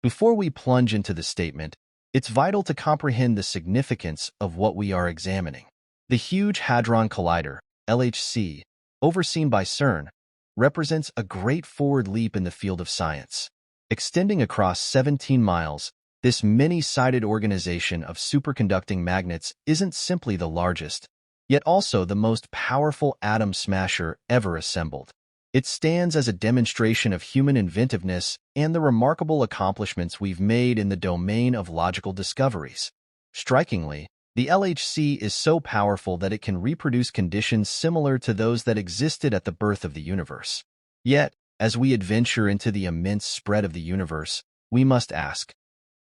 Before we plunge into the statement, it's vital to comprehend the significance of what we are examining. The Huge Hadron Collider, LHC, overseen by CERN, represents a great forward leap in the field of science. Extending across 17 miles, this many-sided organization of superconducting magnets isn't simply the largest, yet also the most powerful atom smasher ever assembled. It stands as a demonstration of human inventiveness and the remarkable accomplishments we've made in the domain of logical discoveries. Strikingly, the LHC is so powerful that it can reproduce conditions similar to those that existed at the birth of the universe. Yet, as we adventure into the immense spread of the universe, we must ask,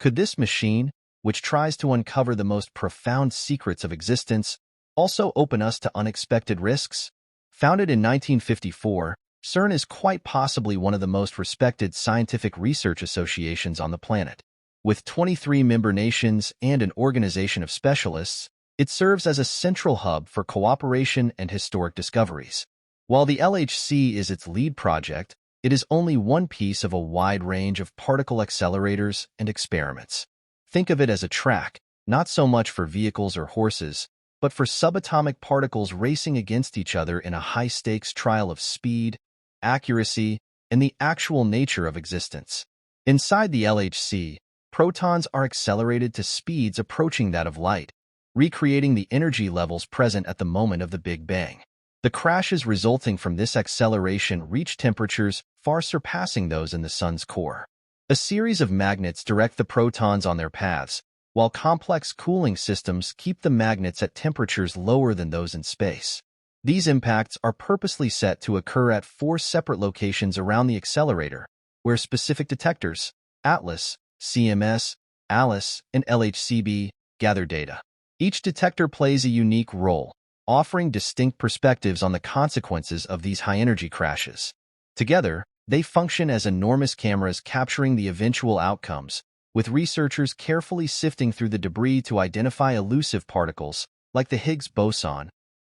could this machine, which tries to uncover the most profound secrets of existence, also open us to unexpected risks? Founded in 1954, CERN is quite possibly one of the most respected scientific research associations on the planet. With 23 member nations and an organization of specialists, it serves as a central hub for cooperation and historic discoveries. While the LHC is its lead project, it is only one piece of a wide range of particle accelerators and experiments. Think of it as a track, not so much for vehicles or horses, but for subatomic particles racing against each other in a high-stakes trial of speed, accuracy, and the actual nature of existence. Inside the LHC, protons are accelerated to speeds approaching that of light, recreating the energy levels present at the moment of the Big Bang. The crashes resulting from this acceleration reach temperatures far surpassing those in the Sun's core. A series of magnets direct the protons on their paths, while complex cooling systems keep the magnets at temperatures lower than those in space. These impacts are purposely set to occur at 4 separate locations around the accelerator, where specific detectors, ATLAS, CMS, ALICE, and LHCb, gather data. Each detector plays a unique role, offering distinct perspectives on the consequences of these high-energy crashes. Together, they function as enormous cameras capturing the eventual outcomes, with researchers carefully sifting through the debris to identify elusive particles, like the Higgs boson,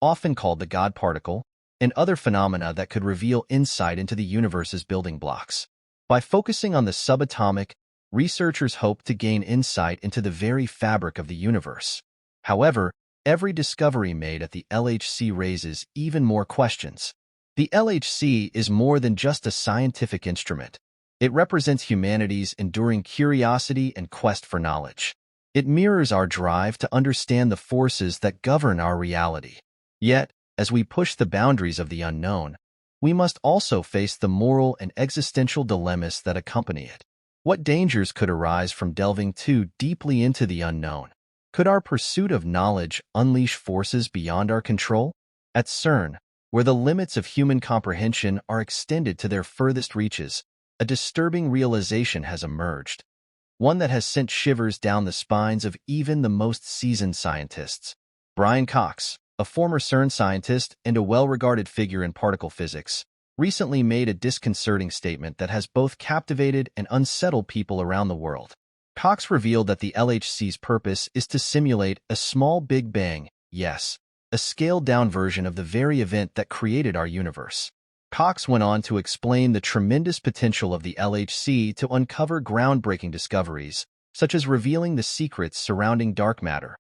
often called the God particle, and other phenomena that could reveal insight into the universe's building blocks. By focusing on the subatomic, researchers hope to gain insight into the very fabric of the universe. However, every discovery made at the LHC raises even more questions. The LHC is more than just a scientific instrument. It represents humanity's enduring curiosity and quest for knowledge. It mirrors our drive to understand the forces that govern our reality. Yet, as we push the boundaries of the unknown, we must also face the moral and existential dilemmas that accompany it. What dangers could arise from delving too deeply into the unknown? Could our pursuit of knowledge unleash forces beyond our control? At CERN, where the limits of human comprehension are extended to their furthest reaches, a disturbing realization has emerged, one that has sent shivers down the spines of even the most seasoned scientists. Brian Cox, a former CERN scientist and a well-regarded figure in particle physics, recently made a disconcerting statement that has both captivated and unsettled people around the world. Cox revealed that the LHC's purpose is to simulate a small Big Bang, yes, a scaled-down version of the very event that created our universe. Cox went on to explain the tremendous potential of the LHC to uncover groundbreaking discoveries, such as revealing the secrets surrounding dark matter,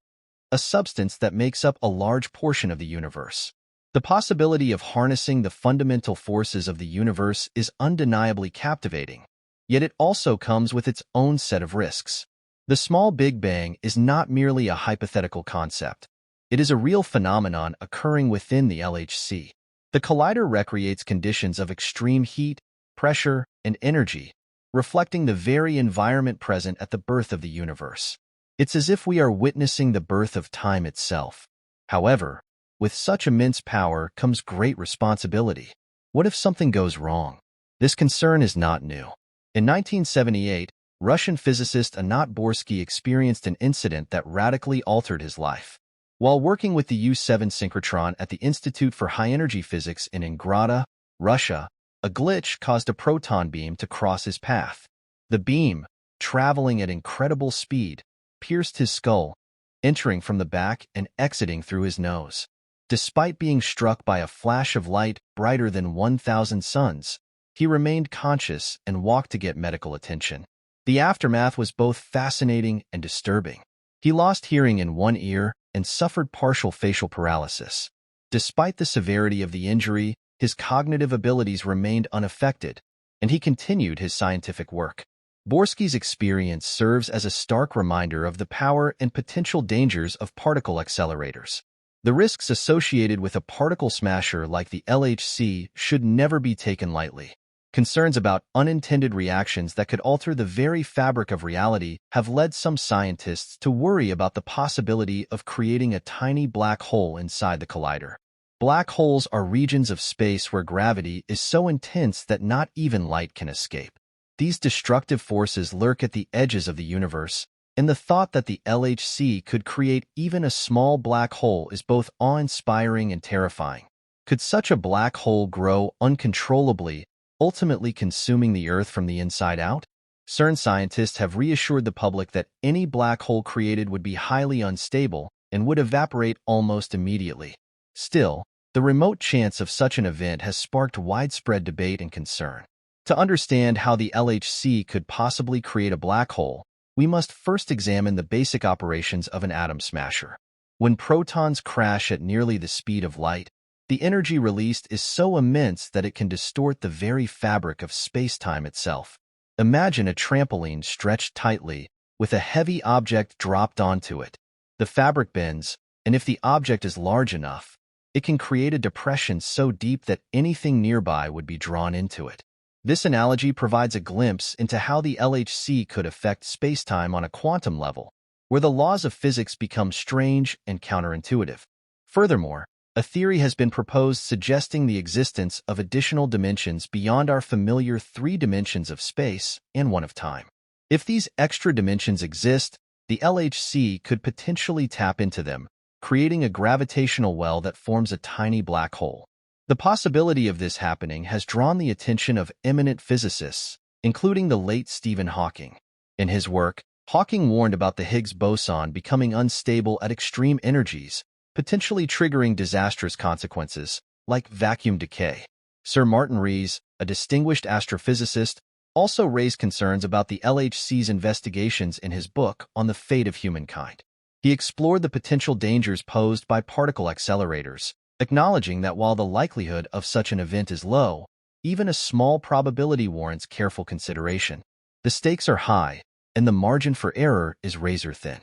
a substance that makes up a large portion of the universe. The possibility of harnessing the fundamental forces of the universe is undeniably captivating, yet it also comes with its own set of risks. The small Big Bang is not merely a hypothetical concept. It is a real phenomenon occurring within the LHC. The collider recreates conditions of extreme heat, pressure, and energy, reflecting the very environment present at the birth of the universe. It's as if we are witnessing the birth of time itself. However, with such immense power comes great responsibility. What if something goes wrong? This concern is not new. In 1978, Russian physicist Anat Borsky experienced an incident that radically altered his life. While working with the U-7 synchrotron at the Institute for High-Energy Physics in Ingrada, Russia, a glitch caused a proton beam to cross his path. The beam, traveling at incredible speed, pierced his skull, entering from the back and exiting through his nose. Despite being struck by a flash of light brighter than 1,000 suns, he remained conscious and walked to get medical attention. The aftermath was both fascinating and disturbing. He lost hearing in one ear and suffered partial facial paralysis. Despite the severity of the injury, his cognitive abilities remained unaffected, and he continued his scientific work. Borsky's experience serves as a stark reminder of the power and potential dangers of particle accelerators. The risks associated with a particle smasher like the LHC should never be taken lightly. Concerns about unintended reactions that could alter the very fabric of reality have led some scientists to worry about the possibility of creating a tiny black hole inside the collider. Black holes are regions of space where gravity is so intense that not even light can escape. These destructive forces lurk at the edges of the universe, and the thought that the LHC could create even a small black hole is both awe-inspiring and terrifying. Could such a black hole grow uncontrollably, ultimately consuming the Earth from the inside out? CERN scientists have reassured the public that any black hole created would be highly unstable and would evaporate almost immediately. Still, the remote chance of such an event has sparked widespread debate and concern. To understand how the LHC could possibly create a black hole, we must first examine the basic operations of an atom smasher. When protons crash at nearly the speed of light, the energy released is so immense that it can distort the very fabric of space-time itself. Imagine a trampoline stretched tightly, with a heavy object dropped onto it. The fabric bends, and if the object is large enough, it can create a depression so deep that anything nearby would be drawn into it. This analogy provides a glimpse into how the LHC could affect spacetime on a quantum level, where the laws of physics become strange and counterintuitive. Furthermore, a theory has been proposed suggesting the existence of additional dimensions beyond our familiar 3 dimensions of space and 1 of time. If these extra dimensions exist, the LHC could potentially tap into them, creating a gravitational well that forms a tiny black hole. The possibility of this happening has drawn the attention of eminent physicists, including the late Stephen Hawking. In his work, Hawking warned about the Higgs boson becoming unstable at extreme energies, potentially triggering disastrous consequences, like vacuum decay. Sir Martin Rees, a distinguished astrophysicist, also raised concerns about the LHC's investigations in his book on the fate of humankind. He explored the potential dangers posed by particle accelerators, acknowledging that while the likelihood of such an event is low, even a small probability warrants careful consideration. The stakes are high, and the margin for error is razor-thin.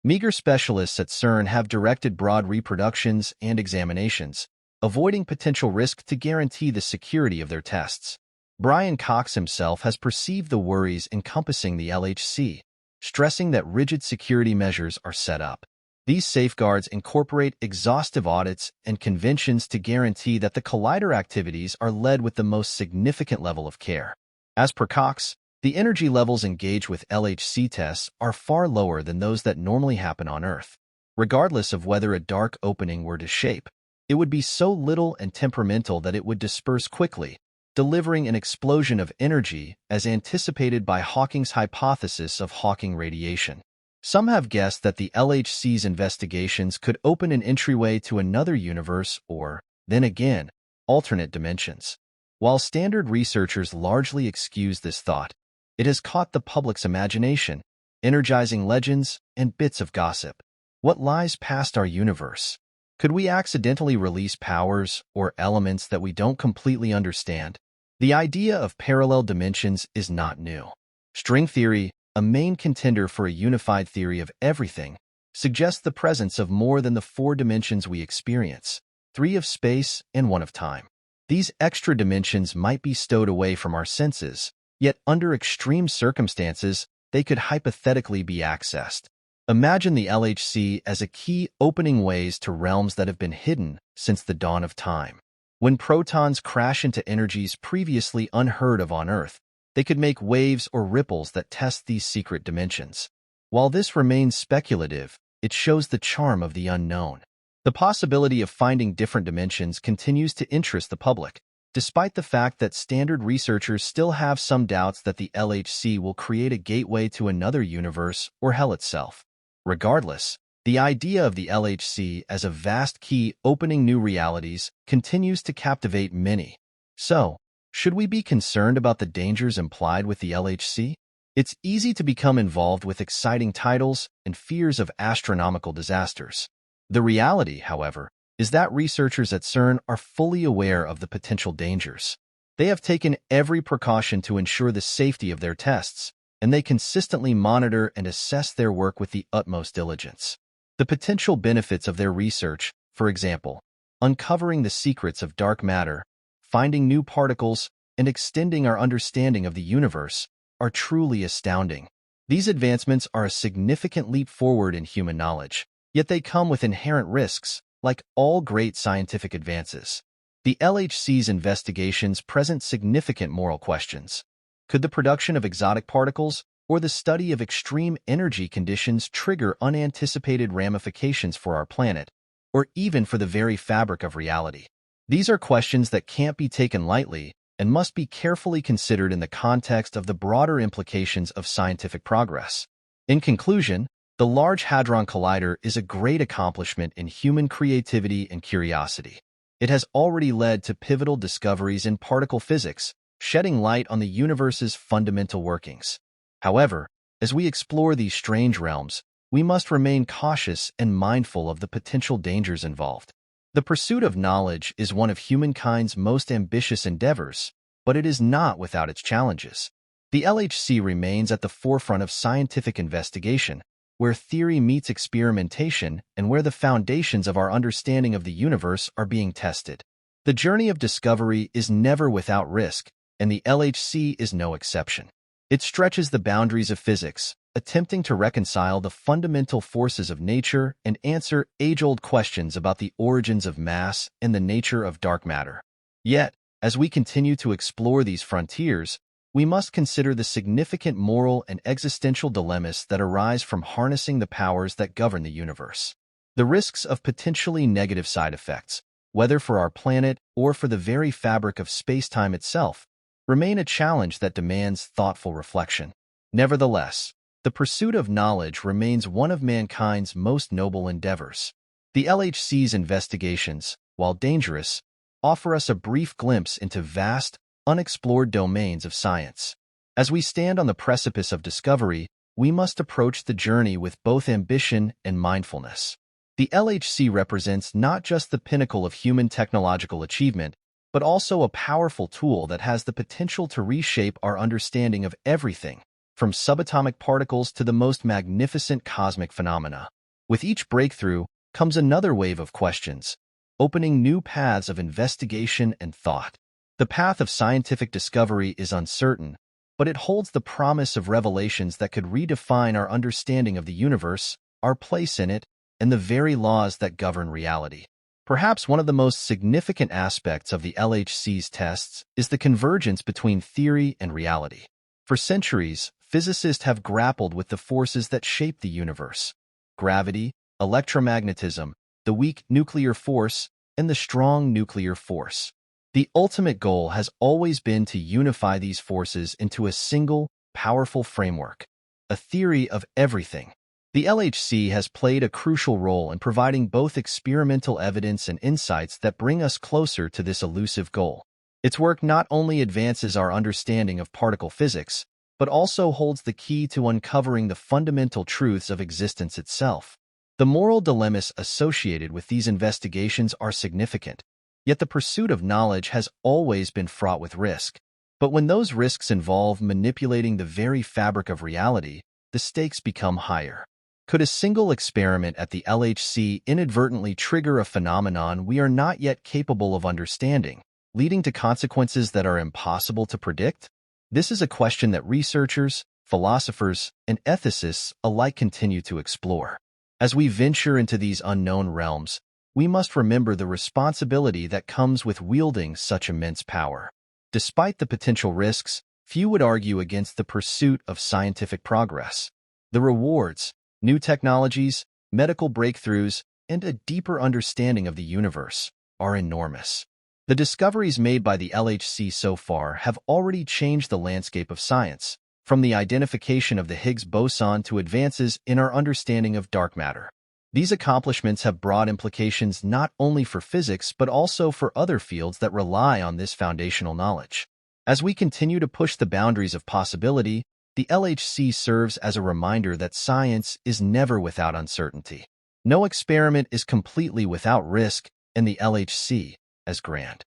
Meager specialists at CERN have directed broad reproductions and examinations, avoiding potential risk to guarantee the security of their tests. Brian Cox himself has perceived the worries encompassing the LHC, stressing that rigid security measures are set up. These safeguards incorporate exhaustive audits and conventions to guarantee that the collider activities are led with the most significant level of care. As per Cox, the energy levels engaged with LHC tests are far lower than those that normally happen on Earth. Regardless of whether a dark opening were to shape, it would be so little and temperamental that it would disperse quickly, delivering an explosion of energy as anticipated by Hawking's hypothesis of Hawking radiation. Some have guessed that the LHC's investigations could open an entryway to another universe or, then again, alternate dimensions. While standard researchers largely excuse this thought, it has caught the public's imagination, energizing legends and bits of gossip. What lies past our universe? Could we accidentally release powers or elements that we don't completely understand? The idea of parallel dimensions is not new. String theory, a main contender for a unified theory of everything, suggests the presence of more than the 4 dimensions we experience, 3 of space and 1 of time. These extra dimensions might be stowed away from our senses, yet under extreme circumstances, they could hypothetically be accessed. Imagine the LHC as a key opening ways to realms that have been hidden since the dawn of time. When protons crash into energies previously unheard of on Earth, they could make waves or ripples that test these secret dimensions. While this remains speculative, it shows the charm of the unknown. The possibility of finding different dimensions continues to interest the public, despite the fact that standard researchers still have some doubts that the LHC will create a gateway to another universe or hell itself. Regardless, the idea of the LHC as a vast key opening new realities continues to captivate many. So, should we be concerned about the dangers implied with the LHC? It's easy to become involved with exciting titles and fears of astronomical disasters. The reality, however, is that researchers at CERN are fully aware of the potential dangers. They have taken every precaution to ensure the safety of their tests, and they consistently monitor and assess their work with the utmost diligence. The potential benefits of their research, for example, uncovering the secrets of dark matter, finding new particles, and extending our understanding of the universe, are truly astounding. These advancements are a significant leap forward in human knowledge, yet they come with inherent risks, like all great scientific advances. The LHC's investigations present significant moral questions. Could the production of exotic particles or the study of extreme energy conditions trigger unanticipated ramifications for our planet, or even for the very fabric of reality? These are questions that can't be taken lightly and must be carefully considered in the context of the broader implications of scientific progress. In conclusion, the Large Hadron Collider is a great accomplishment in human creativity and curiosity. It has already led to pivotal discoveries in particle physics, shedding light on the universe's fundamental workings. However, as we explore these strange realms, we must remain cautious and mindful of the potential dangers involved. The pursuit of knowledge is one of humankind's most ambitious endeavors, but it is not without its challenges. The LHC remains at the forefront of scientific investigation, where theory meets experimentation and where the foundations of our understanding of the universe are being tested. The journey of discovery is never without risk, and the LHC is no exception. It stretches the boundaries of physics, attempting to reconcile the fundamental forces of nature and answer age-old questions about the origins of mass and the nature of dark matter. Yet, as we continue to explore these frontiers, we must consider the significant moral and existential dilemmas that arise from harnessing the powers that govern the universe. The risks of potentially negative side effects, whether for our planet or for the very fabric of space-time itself, remain a challenge that demands thoughtful reflection. Nevertheless, the pursuit of knowledge remains one of mankind's most noble endeavors. The LHC's investigations, while dangerous, offer us a brief glimpse into vast, unexplored domains of science. As we stand on the precipice of discovery, we must approach the journey with both ambition and mindfulness. The LHC represents not just the pinnacle of human technological achievement, but also a powerful tool that has the potential to reshape our understanding of everything, from subatomic particles to the most magnificent cosmic phenomena. With each breakthrough comes another wave of questions, opening new paths of investigation and thought. The path of scientific discovery is uncertain, but it holds the promise of revelations that could redefine our understanding of the universe, our place in it, and the very laws that govern reality. Perhaps one of the most significant aspects of the LHC's tests is the convergence between theory and reality. For centuries, physicists have grappled with the forces that shape the universe: gravity, electromagnetism, the weak nuclear force, and the strong nuclear force. The ultimate goal has always been to unify these forces into a single, powerful framework, a theory of everything. The LHC has played a crucial role in providing both experimental evidence and insights that bring us closer to this elusive goal. Its work not only advances our understanding of particle physics, but also holds the key to uncovering the fundamental truths of existence itself. The moral dilemmas associated with these investigations are significant, yet the pursuit of knowledge has always been fraught with risk. But when those risks involve manipulating the very fabric of reality, the stakes become higher. Could a single experiment at the LHC inadvertently trigger a phenomenon we are not yet capable of understanding, leading to consequences that are impossible to predict? This is a question that researchers, philosophers, and ethicists alike continue to explore. As we venture into these unknown realms, we must remember the responsibility that comes with wielding such immense power. Despite the potential risks, few would argue against the pursuit of scientific progress. The rewards, new technologies, medical breakthroughs, and a deeper understanding of the universe are enormous. The discoveries made by the LHC so far have already changed the landscape of science, from the identification of the Higgs boson to advances in our understanding of dark matter. These accomplishments have broad implications not only for physics but also for other fields that rely on this foundational knowledge. As we continue to push the boundaries of possibility, The LHC serves as a reminder that science is never without uncertainty. No experiment is completely without risk, and the LHC, as grand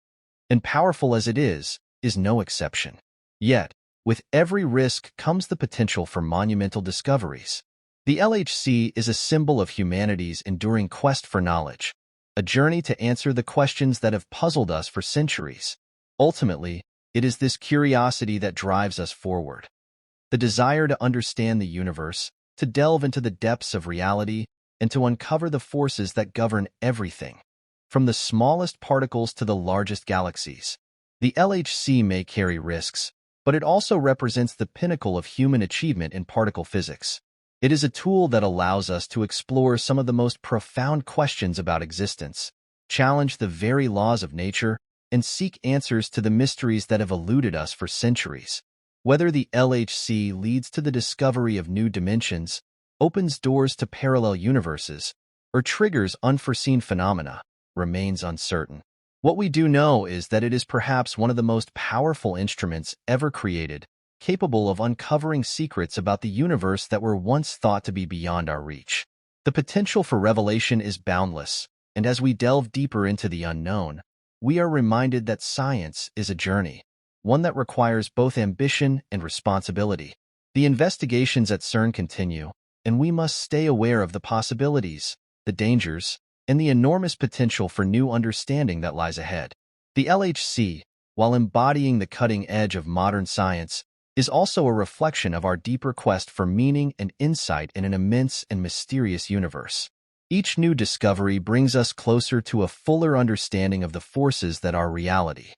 and powerful as it is no exception. Yet, with every risk comes the potential for monumental discoveries. The LHC is a symbol of humanity's enduring quest for knowledge, a journey to answer the questions that have puzzled us for centuries. Ultimately, it is this curiosity that drives us forward. The desire to understand the universe, to delve into the depths of reality, and to uncover the forces that govern everything, from the smallest particles to the largest galaxies. The LHC may carry risks, but it also represents the pinnacle of human achievement in particle physics. It is a tool that allows us to explore some of the most profound questions about existence, challenge the very laws of nature, and seek answers to the mysteries that have eluded us for centuries. Whether the LHC leads to the discovery of new dimensions, opens doors to parallel universes, or triggers unforeseen phenomena, remains uncertain. What we do know is that it is perhaps one of the most powerful instruments ever created, capable of uncovering secrets about the universe that were once thought to be beyond our reach. The potential for revelation is boundless, and as we delve deeper into the unknown, we are reminded that science is a journey, one that requires both ambition and responsibility. The investigations at CERN continue, and we must stay aware of the possibilities, the dangers, and the enormous potential for new understanding that lies ahead. The LHC, while embodying the cutting edge of modern science, is also a reflection of our deeper quest for meaning and insight in an immense and mysterious universe. Each new discovery brings us closer to a fuller understanding of the forces that are reality.